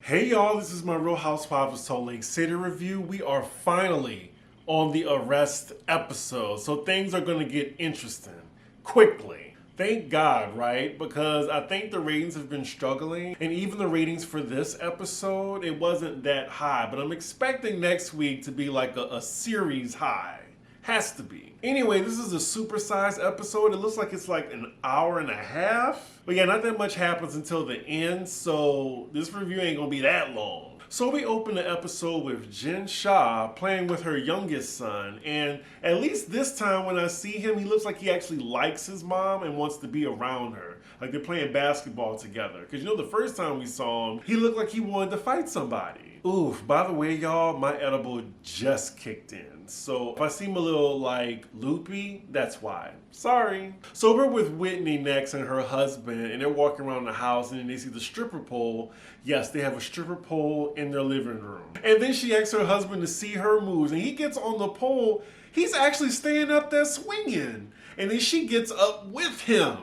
Hey y'all, this is my Real Housewives of Salt Lake City review. We are finally on the arrest episode, so things are going to get interesting quickly. Thank God, right? Because I think the ratings have been struggling, and even the ratings for this episode, it wasn't that high, but I'm expecting next week to be like a series high. Has to be. Anyway, this is a supersized episode. It looks like it's like an hour and a half. But yeah, not that much happens until the end, so this review ain't gonna be that long. So we open the episode with Shah playing with her youngest son, and at least this time when I see him, he looks like he actually likes his mom and wants to be around her. Like they're playing basketball together. Because you know the first time we saw him, he looked like he wanted to fight somebody. Oof, by the way, y'all, my edible just kicked in. So if I seem a little like loopy, that's why. Sorry. So we're with Whitney next and her husband, and they're walking around the house and then they see the stripper pole. Yes, they have a stripper pole in their living room. And then she asks her husband to see her moves, and he gets on the pole. He's actually staying up there swinging. And then she gets up with him.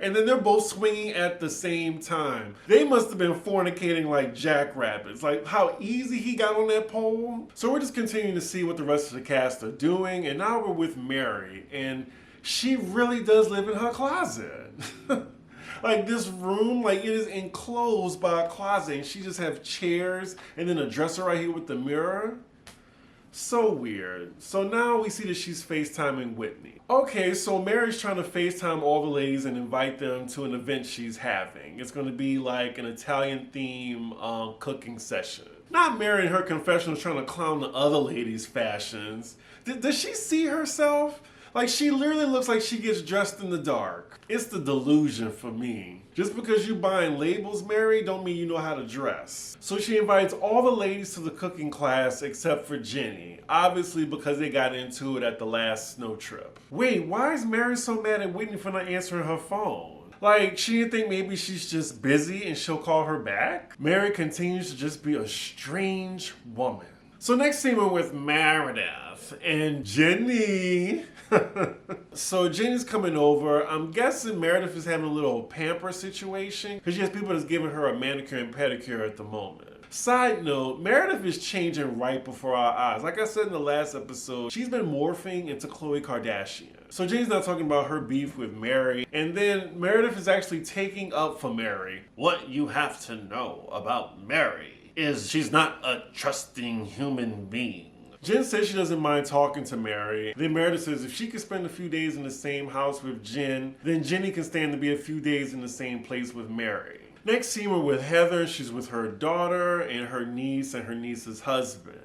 And then they're both swinging at the same time. They must have been fornicating like jackrabbits. Like how easy he got on that pole. So we're just continuing to see what the rest of the cast are doing. And now we're with Mary. And she really does live in her closet. Like this room, like it is enclosed by a closet. And she just have chairs and then a dresser right here with the mirror. So weird. So now we see that she's FaceTiming Whitney. Okay, so Mary's trying to FaceTime all the ladies and invite them to an event she's having. It's going to be like an Italian theme cooking session. Not Mary and her confessional trying to clown the other ladies' fashions. Does she see herself? Like she literally looks like she gets dressed in the dark. It's the delusion for me. Just because you buying labels, Mary, don't mean you know how to dress. So she invites all the ladies to the cooking class except for Jenny. Obviously because they got into it at the last snow trip. Wait, why is Mary so mad at Whitney for not answering her phone? Like, she didn't think maybe she's just busy and she'll call her back? Mary continues to just be a strange woman. So next scene we're with Meredith and Jenny. So Jenny's coming over. I'm guessing Meredith is having a little pamper situation because she has people that's giving her a manicure and pedicure at the moment. Side note, Meredith is changing right before our eyes. Like I said in the last episode, she's been morphing into Khloe Kardashian. So Jenny's not talking about her beef with Mary. And then Meredith is actually taking up for Mary. What you have to know about Mary is she's not a trusting human being. Jen says she doesn't mind talking to Mary. Then Meredith says if she could spend a few days in the same house with Jen, then Jenny can stand to be a few days in the same place with Mary. Next scene we're with Heather. She's with her daughter and her niece and her niece's husband.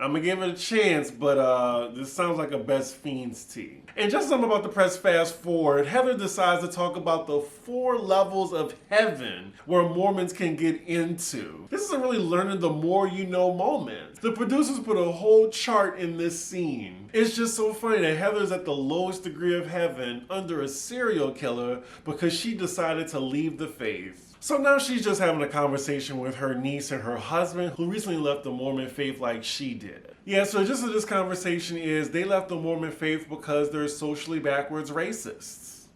I'm gonna give it a chance, but this sounds like a best fiends tea. And just as I'm about to press fast forward, Heather decides to talk about the 4 levels of heaven where Mormons can get into. This is a really learning the more you know moment. The producers put a whole chart in this scene. It's just so funny that Heather's at the lowest degree of heaven under a serial killer because she decided to leave the faith. So now she's just having a conversation with her niece and her husband who recently left the Mormon faith like she did. Yeah, so just as this conversation is, they left the Mormon faith because they're socially backwards racists.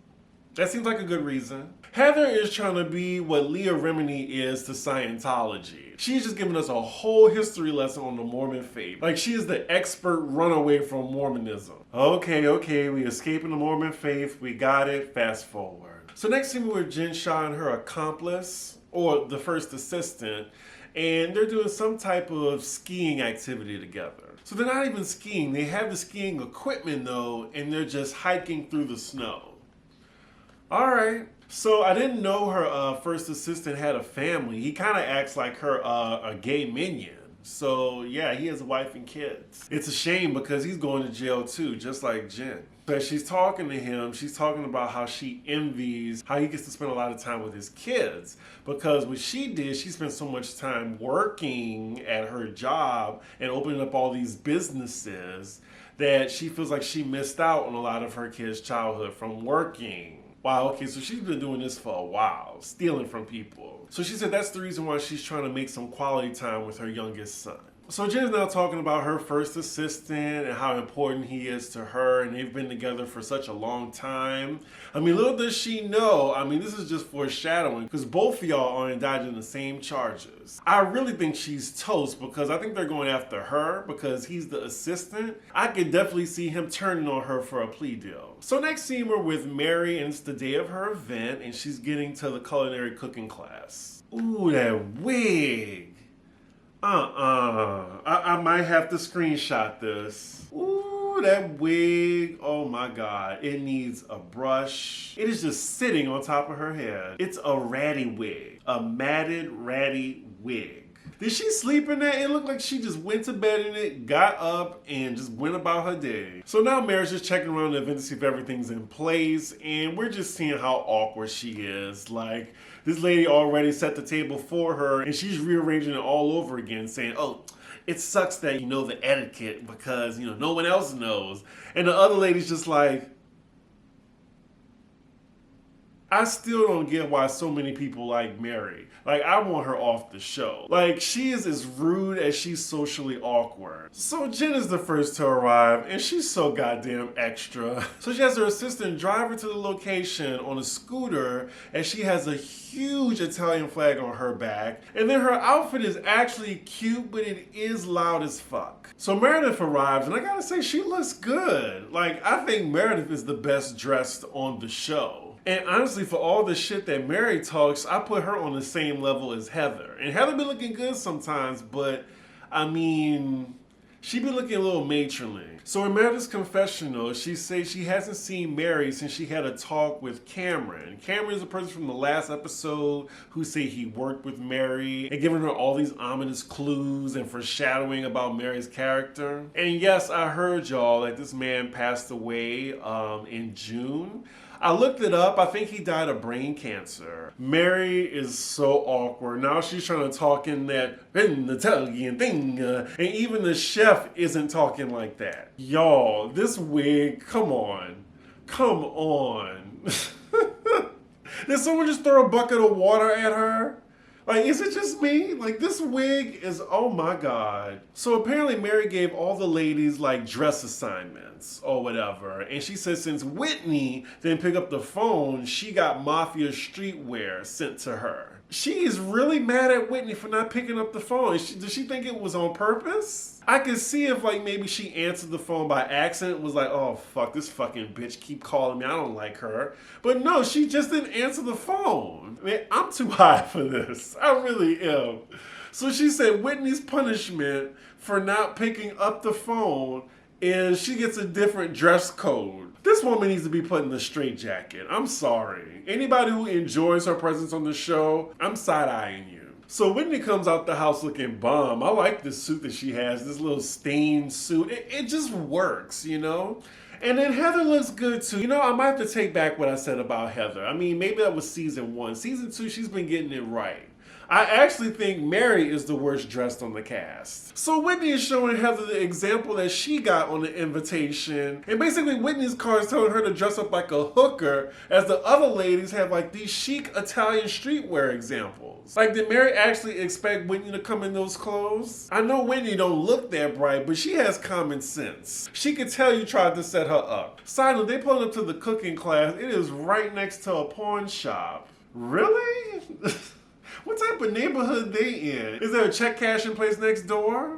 That seems like a good reason. Heather is trying to be what Leah Remini is to Scientology. She's just giving us a whole history lesson on the Mormon faith. Like she is the expert runaway from Mormonism. Okay, we escaping the Mormon faith, we got it, fast forward. So next scene we're with Shah and her accomplice, or the first assistant, and they're doing some type of skiing activity together. So they're not even skiing, they have the skiing equipment though, and they're just hiking through the snow. Alright, so I didn't know her first assistant had a family. He kind of acts like her a gay minion. So yeah, he has a wife and kids. It's a shame because he's going to jail too, just like Jen. So as she's talking to him, she's talking about how she envies how he gets to spend a lot of time with his kids. Because what she did, she spent so much time working at her job and opening up all these businesses that she feels like she missed out on a lot of her kids' childhood from working. Wow, okay, so she's been doing this for a while, stealing from people. So she said that's the reason why she's trying to make some quality time with her youngest son. So Jen's now talking about her first assistant and how important he is to her, and they've been together for such a long time. I mean, little does she know, I mean, this is just foreshadowing because both of y'all are indicted in the same charges. I really think she's toast because I think they're going after her because he's the assistant. I could definitely see him turning on her for a plea deal. So next scene, we're with Mary, and it's the day of her event, and she's getting to the culinary cooking class. Ooh, that wig. I might have to screenshot this. Ooh, that wig. Oh my God. It needs a brush. It is just sitting on top of her head. It's a ratty wig. A matted, ratty wig. Did she sleep in that? It looked like she just went to bed in it, got up, and just went about her day. So now Mary's just checking around the event to see if everything's in place, and we're just seeing how awkward she is. Like, this lady already set the table for her, and she's rearranging it all over again, saying, oh, it sucks that you know the etiquette because, you know, no one else knows. And the other lady's just like, I still don't get why so many people like Mary. Like, I want her off the show. Like, she is as rude as she's socially awkward. So Jen is the first to arrive, and she's so goddamn extra. So she has her assistant drive her to the location on a scooter, and she has a huge Italian flag on her back. And then her outfit is actually cute, but it is loud as fuck. So Meredith arrives, and I gotta say, she looks good. Like, I think Meredith is the best dressed on the show. And honestly, for all the shit that Mary talks, I put her on the same level as Heather. And Heather be looking good sometimes, but I mean, she be looking a little matronly. So in Meredith's confessional, she says she hasn't seen Mary since she had a talk with Cameron. Cameron is a person from the last episode who said he worked with Mary and given her all these ominous clues and foreshadowing about Mary's character. And yes, I heard y'all that this man passed away in June. I looked it up. I think he died of brain cancer. Mary is so awkward. Now she's trying to talk in that Italian thing. And even the chef isn't talking like that. Y'all, this wig, come on. Come on. Did someone just throw a bucket of water at her? Like, is it just me? Like, this wig is, oh my God. So apparently Mary gave all the ladies like dress assignments or whatever. And she said since Whitney didn't pick up the phone, she got Mafia streetwear sent to her. She is really mad at Whitney for not picking up the phone. Does she think it was on purpose? I could see if like maybe she answered the phone by accident, was like, oh fuck, this fucking bitch keep calling me, I don't like her. But no, she just didn't answer the phone. I mean, I'm too high for this. I really am. So she said Whitney's punishment for not picking up the phone is she gets a different dress code. This woman needs to be put in the straitjacket. I'm sorry. Anybody who enjoys her presence on the show, I'm side-eyeing you. So Whitney comes out the house looking bomb. I like this suit that she has, this little stained suit. It just works, you know? And then Heather looks good too. You know, I might have to take back what I said about Heather. I mean, maybe that was season 1. Season 2, she's been getting it right. I actually think Mary is the worst dressed on the cast. So Whitney is showing Heather the example that she got on the invitation. And basically Whitney's card is telling her to dress up like a hooker as the other ladies have like these chic Italian streetwear examples. Like, did Mary actually expect Whitney to come in those clothes? I know Whitney don't look that bright, but she has common sense. She could tell you tried to set her up. Side note, they pulled up to the cooking class. It is right next to a pawn shop. Really? What type of neighborhood they in? Is there a check cashing place next door?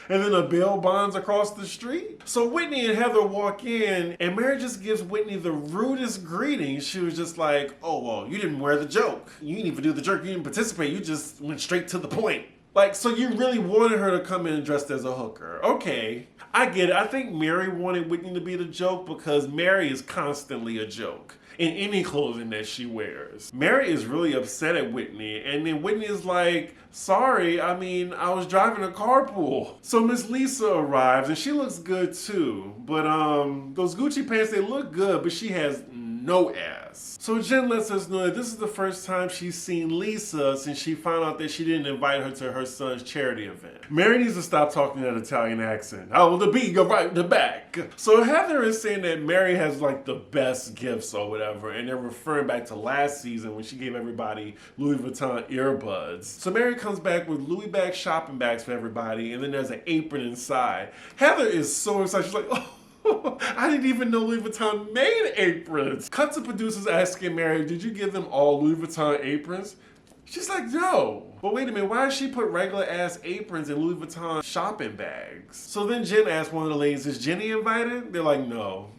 And then a bail bonds across the street? So Whitney and Heather walk in, and Mary just gives Whitney the rudest greeting. She was just like, oh, well, you didn't wear the joke. You didn't even do the joke. You didn't participate. You just went straight to the point. Like, so you really wanted her to come in dressed as a hooker. Okay, I get it. I think Mary wanted Whitney to be the joke because Mary is constantly a joke in any clothing that she wears. Mary is really upset at Whitney, and then Whitney is like, sorry, I mean, I was driving a carpool. So Miss Lisa arrives, and she looks good too. But those Gucci pants, they look good, but she has no ass. So Jen lets us know that this is the first time she's seen Lisa since she found out that she didn't invite her to her son's charity event. Mary needs to stop talking that Italian accent. Oh, the B, go right in the back. So Heather is saying that Mary has like the best gifts or whatever, and they're referring back to last season when she gave everybody Louis Vuitton earbuds. So Mary comes back with Louis bag shopping bags for everybody, and then there's an apron inside. Heather is so excited. She's like, oh, I didn't even know Louis Vuitton made aprons. Cut to producers asking Mary, did you give them all Louis Vuitton aprons? She's like, no. But wait a minute, why did she put regular ass aprons in Louis Vuitton shopping bags? So then Jen asked one of the ladies, is Jenny invited? They're like, no.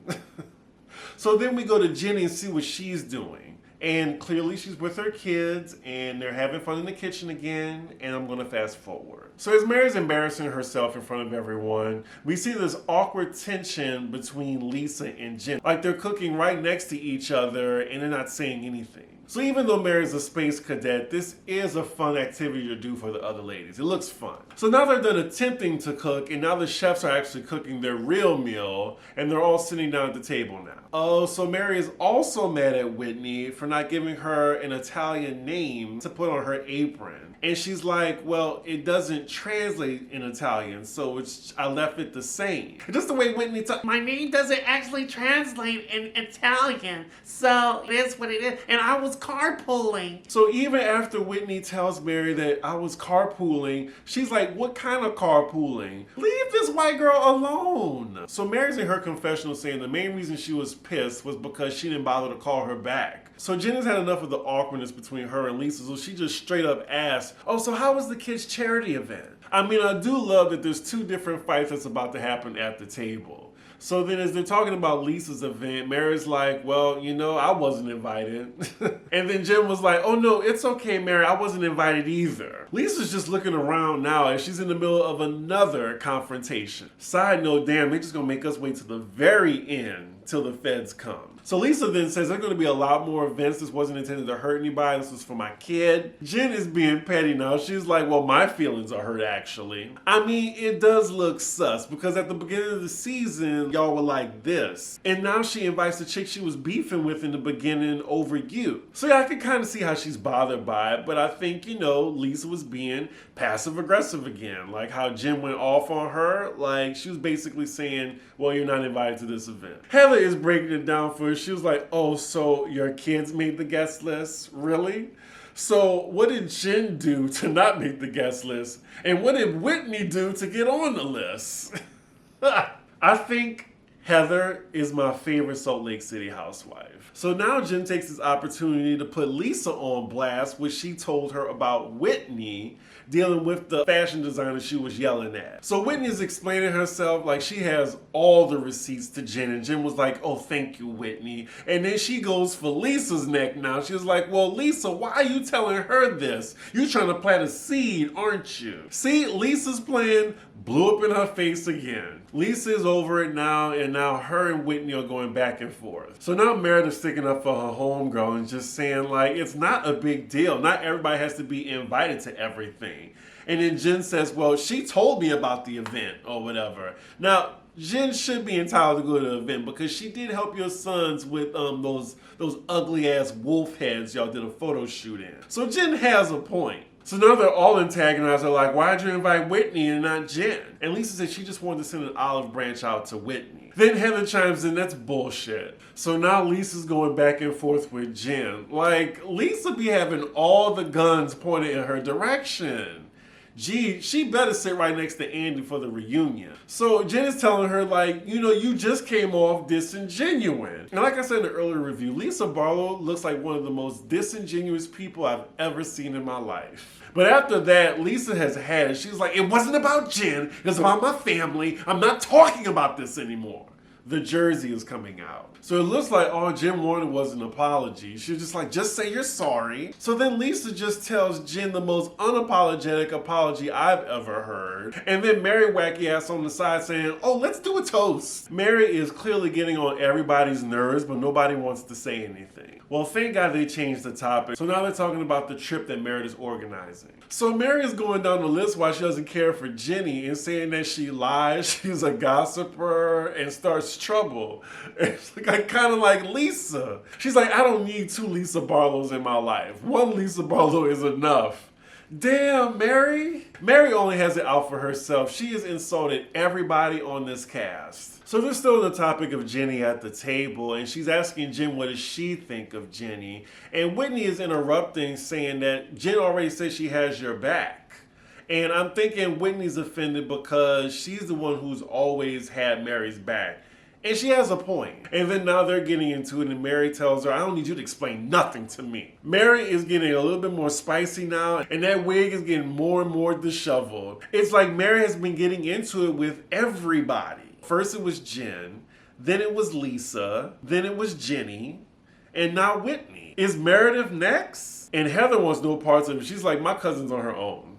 So then we go to Jenny and see what she's doing. And clearly she's with her kids and they're having fun in the kitchen again, and I'm gonna fast forward. So as Mary's embarrassing herself in front of everyone, we see this awkward tension between Lisa and Jen. Like they're cooking right next to each other and they're not saying anything. So even though Mary's a space cadet, this is a fun activity to do for the other ladies. It looks fun. So now they're done attempting to cook, and now the chefs are actually cooking their real meal, and they're all sitting down at the table now. Oh, so Mary is also mad at Whitney for not giving her an Italian name to put on her apron. And she's like, well, it doesn't translate in Italian, so I left it the same. Just the way Whitney talks. My name doesn't actually translate in Italian, so it is what it is. And I was carpooling. So even after Whitney tells Mary that I was carpooling, she's like, what kind of carpooling? Leave this white girl alone. So Mary's in her confessional saying the main reason she was pissed was because she didn't bother to call her back. So Jen has had enough of the awkwardness between her and Lisa, so she just straight up asked, oh, so how was the kids' charity event? I mean, I do love that there's two different fights that's about to happen at the table. So then as they're talking about Lisa's event, Mary's like, well, you know, I wasn't invited. And then Jen was like, oh no, it's okay, Mary, I wasn't invited either. Lisa's just looking around now as she's in the middle of another confrontation. Side note, damn, they're just gonna make us wait to the very end till the feds come. So Lisa then says there's going to be a lot more events. This wasn't intended to hurt anybody. This was for my kid. Jen is being petty now. She's like, well, my feelings are hurt actually. I mean, it does look sus because at the beginning of the season, y'all were like this. And now she invites the chick she was beefing with in the beginning over you. So yeah, I can kind of see how she's bothered by it. But I think, you know, Lisa was being passive aggressive again. Like how Jen went off on her. Like she was basically saying, well, you're not invited to this event. Heather is breaking it down for her. She was like, oh, so your kids made the guest list? Really? So what did Jen do to not make the guest list? And what did Whitney do to get on the list? I think Heather is my favorite Salt Lake City housewife. So now Jen takes this opportunity to put Lisa on blast, which she told her about Whitney dealing with the fashion designer she was yelling at. So Whitney is explaining herself like she has all the receipts to Jen, and Jen was like, oh, thank you, Whitney. And then she goes for Lisa's neck now. She was like, well, Lisa, why are you telling her this? You're trying to plant a seed, aren't you? See, Lisa's plan blew up in her face again. Lisa is over it now, and now her and Whitney are going back and forth. So now Meredith's sticking up for her homegirl and just saying like, it's not a big deal. Not everybody has to be invited to everything. And then Jen says, well, she told me about the event or whatever. Now, Jen should be entitled to go to the event because she did help your sons with those ugly ass wolf heads y'all did a photo shoot in. So Jen has a point. So now they're all antagonized. They're like, why'd you invite Whitney and not Jen? And Lisa said she just wanted to send an olive branch out to Whitney. Then Heather chimes in, that's bullshit. So now Lisa's going back and forth with Jen. Like, Lisa be having all the guns pointed in her direction. Gee, she better sit right next to Andy for the reunion. So Jen is telling her like, you know, you just came off disingenuine. And like I said in the earlier review, Lisa Barlow looks like one of the most disingenuous people I've ever seen in my life. But after that, Lisa has had it. She's like, it wasn't about Jen, it was about my family. I'm not talking about this anymore. The jersey is coming out. So it looks like all Jen wanted was an apology. She was just like, just say you're sorry. So then Lisa just tells Jen the most unapologetic apology I've ever heard. And then Mary wacky ass on the side saying, oh, let's do a toast. Mary is clearly getting on everybody's nerves, but nobody wants to say anything. Well, thank God they changed the topic. So now they're talking about the trip that Meredith is organizing. So Mary is going down the list why she doesn't care for Jenny and saying that she lies, she's a gossiper, and starts much trouble. It's like, I kind of like Lisa. She's like, I don't need 2 Lisa Barlows in my life. 1 Lisa Barlow is enough. Damn, Mary. Mary only has it out for herself. She has insulted everybody on this cast. So they're still on the topic of Jenny at the table, and she's asking Jen what does she think of Jenny. And Whitney is interrupting, saying that Jen already said she has your back. And I'm thinking Whitney's offended because she's the one who's always had Mary's back. And she has a point. And then now they're getting into it, and Mary tells her, I don't need you to explain nothing to me. Mary is getting a little bit more spicy now, and that wig is getting more and more disheveled. It's like Mary has been getting into it with everybody. First it was Jen, then it was Lisa, then it was Jenny, and now Whitney. Is Meredith next? And Heather wants no parts of it. She's like, my cousin's on her own.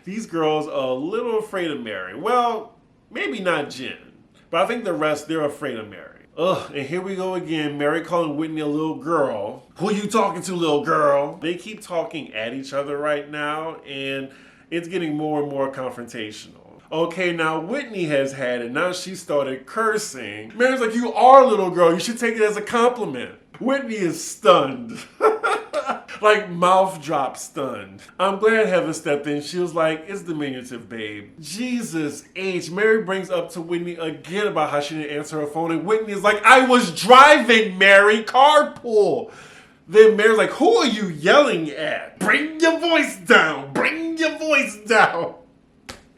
These girls are a little afraid of Mary. Well, maybe not Jen. But I think the rest, they're afraid of Mary. Ugh, and here we go again. Mary calling Whitney a little girl. Who you talking to, little girl? They keep talking at each other right now, and it's getting more and more confrontational. Okay, now Whitney has had it. Now she started cursing. Mary's like, you are a little girl. You should take it as a compliment. Whitney is stunned. Like mouth drop stunned. I'm glad Heather stepped in. She was like, it's diminutive, babe. Jesus H. Mary brings up to Whitney again about how she didn't answer her phone. And Whitney is like, I was driving, Mary. Carpool. Then Mary's like, who are you yelling at? Bring your voice down. Bring your voice down.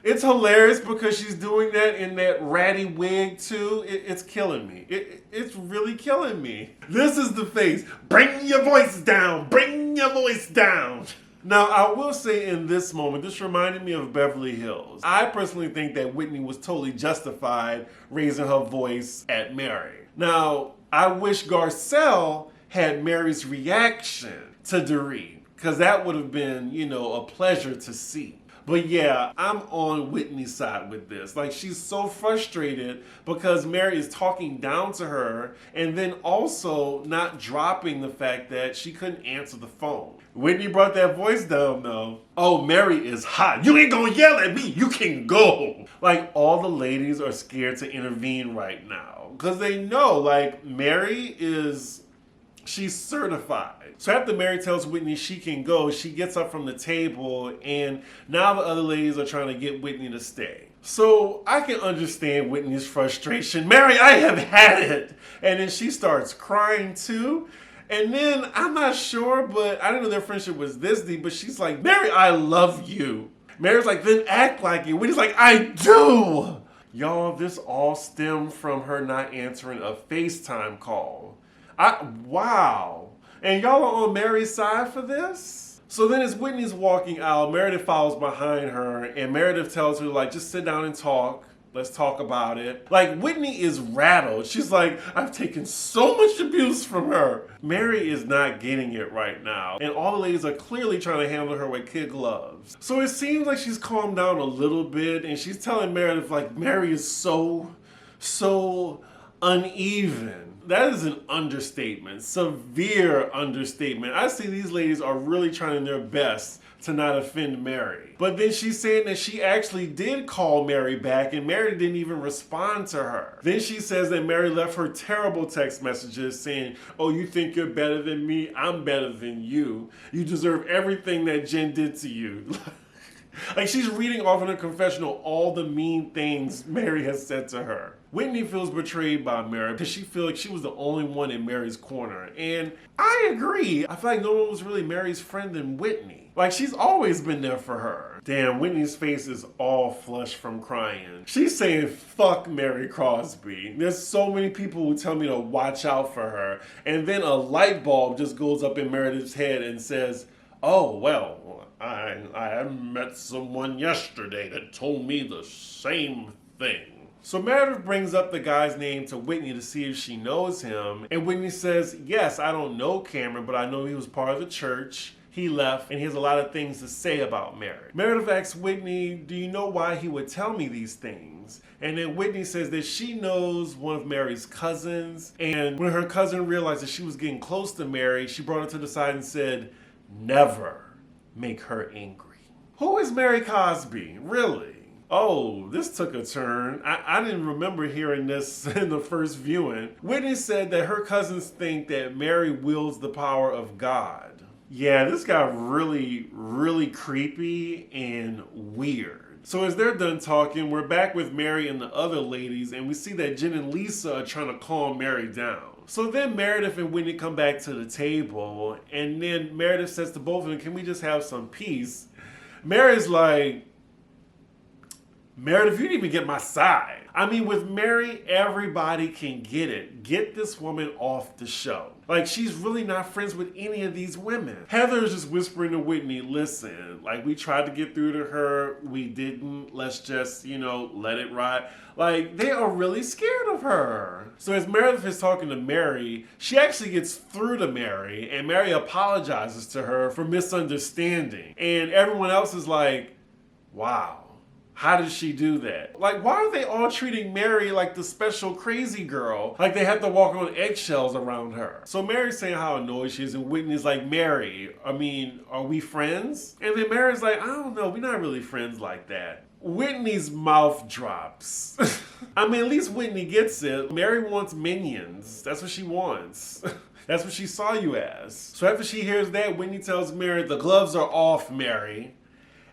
It's hilarious because she's doing that in that ratty wig too. It's killing me. It's really killing me. This is the face. Bring your voice down. Bring your voice down. Now, I will say in this moment, this reminded me of Beverly Hills. I personally think that Whitney was totally justified raising her voice at Mary. Now, I wish Garcelle had Mary's reaction to Doreen, because that would have been, a pleasure to see. But yeah, I'm on Whitney's side with this. Like, she's so frustrated because Mary is talking down to her and then also not dropping the fact that she couldn't answer the phone. Whitney brought that voice down though. Oh, Mary is hot. You ain't gonna yell at me. You can go. Like, all the ladies are scared to intervene right now because they know, like, she's certified. So after Mary tells Whitney she can go, she gets up from the table, and now the other ladies are trying to get Whitney to stay. So I can understand Whitney's frustration. Mary, I have had it. And then she starts crying too. And then, I'm not sure, but I didn't know their friendship was this deep, but she's like, Mary, I love you. Mary's like, then act like it. Whitney's like, I do. Y'all, this all stemmed from her not answering a FaceTime call. Wow. And y'all are on Mary's side for this? So then as Whitney's walking out, Meredith follows behind her, and Meredith tells her, like, just sit down and talk. Let's talk about it. Like, Whitney is rattled. She's like, I've taken so much abuse from her. Mary is not getting it right now. And all the ladies are clearly trying to handle her with kid gloves. So it seems like she's calmed down a little bit, and she's telling Meredith, like, Mary is so uneven. That is an understatement, severe understatement. I see these ladies are really trying their best to not offend Mary. But then she's saying that she actually did call Mary back and Mary didn't even respond to her. Then she says that Mary left her terrible text messages saying, oh, you think you're better than me? I'm better than you. You deserve everything that Jen did to you. Like, she's reading off in her confessional all the mean things Mary has said to her. Whitney feels betrayed by Mary because she feels like she was the only one in Mary's corner. And I agree. I feel like no one was really Mary's friend than Whitney. Like, she's always been there for her. Damn, Whitney's face is all flushed from crying. She's saying, fuck Mary Crosby. There's so many people who tell me to watch out for her. And then a light bulb just goes up in Meredith's head and says, oh, well, I met someone yesterday that told me the same thing. So Meredith brings up the guy's name to Whitney to see if she knows him. And Whitney says, yes, I don't know Cameron, but I know he was part of the church. He left, and he has a lot of things to say about Mary. Meredith asks Whitney, do you know why he would tell me these things? And then Whitney says that she knows one of Mary's cousins. And when her cousin realized that she was getting close to Mary, she brought her to the side and said, never make her angry. Who is Mary Cosby? Really? Oh, this took a turn. I didn't remember hearing this in the first viewing. Whitney said that her cousins think that Mary wields the power of God. Yeah, this got really, really creepy and weird. So as they're done talking, we're back with Mary and the other ladies, and we see that Jen and Lisa are trying to calm Mary down. So then Meredith and Whitney come back to the table, and then Meredith says to both of them, can we just have some peace? Mary's like, Meredith, you didn't even get my side. I mean, with Mary, everybody can get it. Get this woman off the show. Like, she's really not friends with any of these women. Heather is just whispering to Whitney, listen, like, we tried to get through to her. We didn't. Let's just, let it ride. Like, they are really scared of her. So as Meredith is talking to Mary, she actually gets through to Mary, and Mary apologizes to her for misunderstanding. And everyone else is like, wow. How did she do that? Like, why are they all treating Mary like the special crazy girl? Like they have to walk on eggshells around her. So Mary's saying how annoyed she is, and Whitney's like, Mary, I mean, are we friends? And then Mary's like, I don't know, we're not really friends like that. Whitney's mouth drops. I mean, at least Whitney gets it. Mary wants minions. That's what she wants. That's what she saw you as. So after she hears that, Whitney tells Mary, the gloves are off, Mary.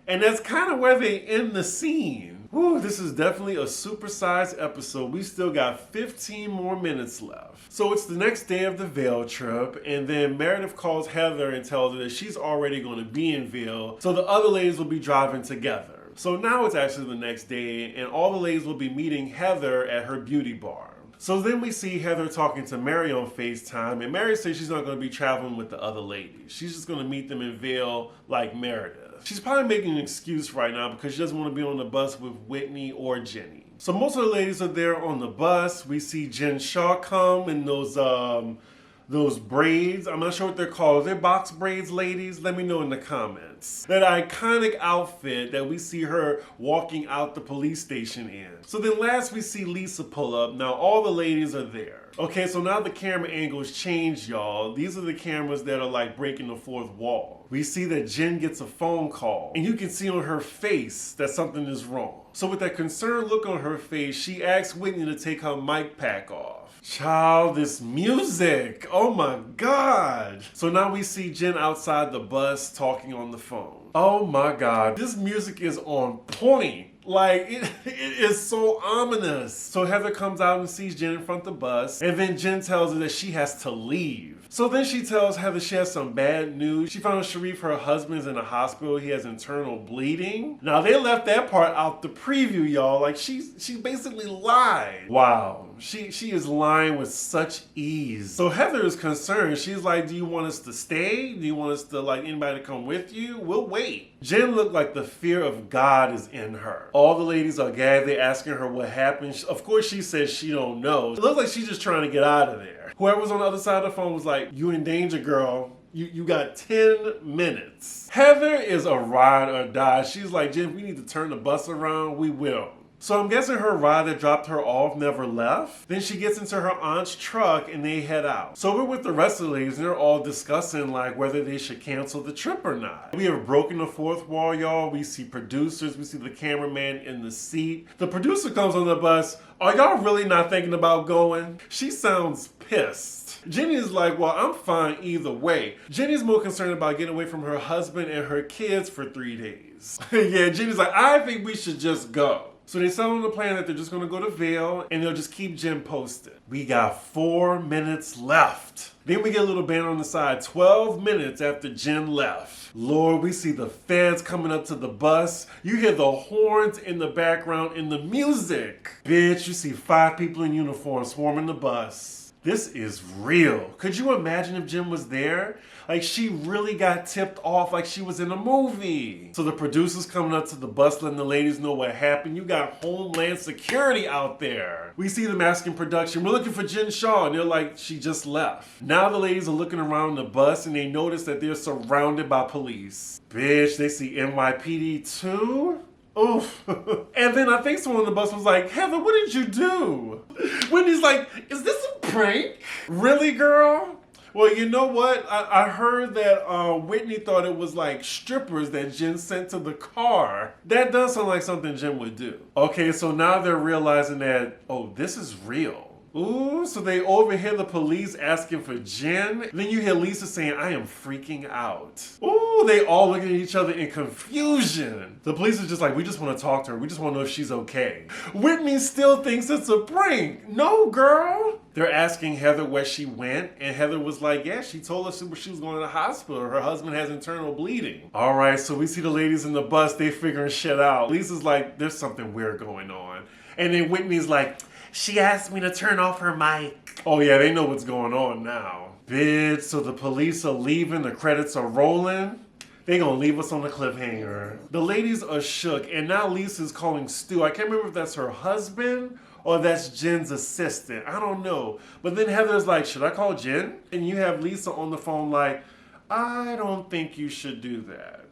And that's kind of where they end the scene. Whew, this is definitely a supersized episode. We still got 15 more minutes left. So it's the next day of the Vail trip, and then Meredith calls Heather and tells her that she's already going to be in Vail, so the other ladies will be driving together. So now it's actually the next day, and all the ladies will be meeting Heather at her beauty bar. So then we see Heather talking to Mary on FaceTime, and Mary says she's not going to be traveling with the other ladies. She's just going to meet them in Vail like Meredith. She's probably making an excuse right now because she doesn't want to be on the bus with Whitney or Jenny. So most of the ladies are there on the bus. We see Jen Shah come in those braids. I'm not sure what they're called. Are they box braids, ladies? Let me know in the comments. That iconic outfit that we see her walking out the police station in. So then last we see Lisa pull up. Now all the ladies are there. Okay, so now the camera angles change, y'all. These are the cameras that are like breaking the fourth wall. We see that Jen gets a phone call, and you can see on her face that something is wrong. So with that concerned look on her face, she asks Whitney to take her mic pack off. Child, this music, oh my God. So now we see Jen outside the bus talking on the phone. Oh my God, this music is on point. Like, it is so ominous. So Heather comes out and sees Jen in front of the bus, and then Jen tells her that she has to leave. So then she tells Heather she has some bad news. She found Sharif, her husband's in the hospital. He has internal bleeding. Now, they left that part out the preview, y'all. Like, she basically lied. Wow. She is lying with such ease. So Heather is concerned. She's like, do you want us to stay? Do you want us to, like, anybody to come with you? We'll wait. Jen looked like the fear of God is in her. All the ladies are gagged. They're asking her what happened. Of course, she says she don't know. It looks like she's just trying to get out of there. Whoever's on the other side of the phone was like, you in danger, girl. You got 10 minutes. Heather is a ride or die. She's like, Jen, we need to turn the bus around. We will. So I'm guessing her ride that dropped her off never left. Then she gets into her aunt's truck and they head out. So we're with the rest of the ladies and they're all discussing like whether they should cancel the trip or not. We have broken the fourth wall, y'all. We see producers. We see the cameraman in the seat. The producer comes on the bus. Are y'all really not thinking about going? She sounds pissed. Jenny is like, well, I'm fine either way. Jenny's more concerned about getting away from her husband and her kids for 3 days. Yeah, Jenny's like, I think we should just go. So they settle on the plan that they're just going to go to Vail and they'll just keep Jen posted. We got 4 minutes left. Then we get a little banner on the side, 12 minutes after Jen left. Lord, we see the feds coming up to the bus. You hear the horns in the background and the music. Bitch, you see 5 people in uniform swarming the bus. This is real. Could you imagine if Jen was there? Like, she really got tipped off like she was in a movie. So the producers coming up to the bus letting the ladies know what happened. You got Homeland Security out there. We see them asking production, we're looking for Jen Shah. And they're like, she just left. Now the ladies are looking around the bus and they notice that they're surrounded by police. Bitch, they see NYPD too? Oof. And then I think someone on the bus was like, Heather, what did you do? Whitney's like, is this a prank? Really, girl? Well, you know what? I heard that Whitney thought it was like strippers that Jen sent to the car. That does sound like something Jen would do. Okay, so now they're realizing that, oh, this is real. Ooh, so they overhear the police asking for Jen. Then you hear Lisa saying, I am freaking out. Ooh, they all looking at each other in confusion. The police are just like, we just want to talk to her. We just want to know if she's okay. Whitney still thinks it's a prank. No, girl. They're asking Heather where she went, and Heather was like, yeah, she told us she was going to the hospital. Her husband has internal bleeding. All right, so we see the ladies in the bus. They figuring shit out. Lisa's like, there's something weird going on. And then Whitney's like, she asked me to turn off her mic. oh yeah, they know what's going on now. Bitch, so the police are leaving, the credits are rolling. They gonna leave us on the cliffhanger. The ladies are shook, and now Lisa's calling Stu. I can't remember if that's her husband or that's Jen's assistant. I don't know. But then Heather's like, should I call Jen? And you have Lisa on the phone like, I don't think you should do that.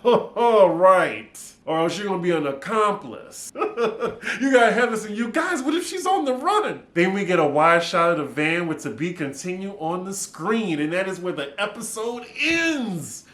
All right. Or else you're going to be an accomplice. You got Heather saying, you guys, what if she's on the run? Then we get a wide shot of the van with to be continued on the screen. And that is where the episode ends.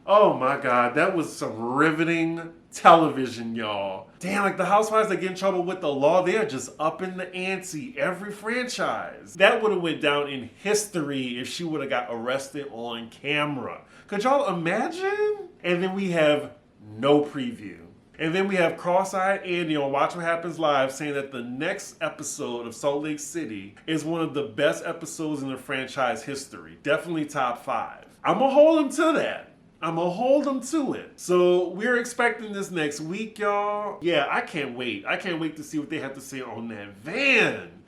Oh my God, that was some riveting television, y'all. Damn, like the Housewives that get in trouble with the law, they are just upping the ante every franchise. That would have went down in history if she would have got arrested on camera. Could y'all imagine? And then we have no preview. And then we have Cross-Eyed Andy on Watch What Happens Live saying that the next episode of Salt Lake City is one of the best episodes in the franchise history. Definitely top 5. I'm gonna hold him to that. I'm gonna hold them to it. So we're expecting this next week, y'all. Yeah, I can't wait. I can't wait to see what they have to say on that van.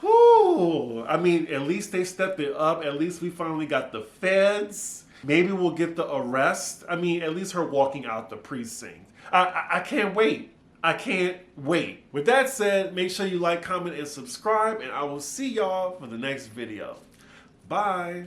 Whew. I mean, at least they stepped it up. At least we finally got the feds. Maybe we'll get the arrest. I mean, at least her walking out the precinct. I can't wait. I can't wait. With that said, make sure you like, comment, and subscribe, and I will see y'all for the next video. Bye.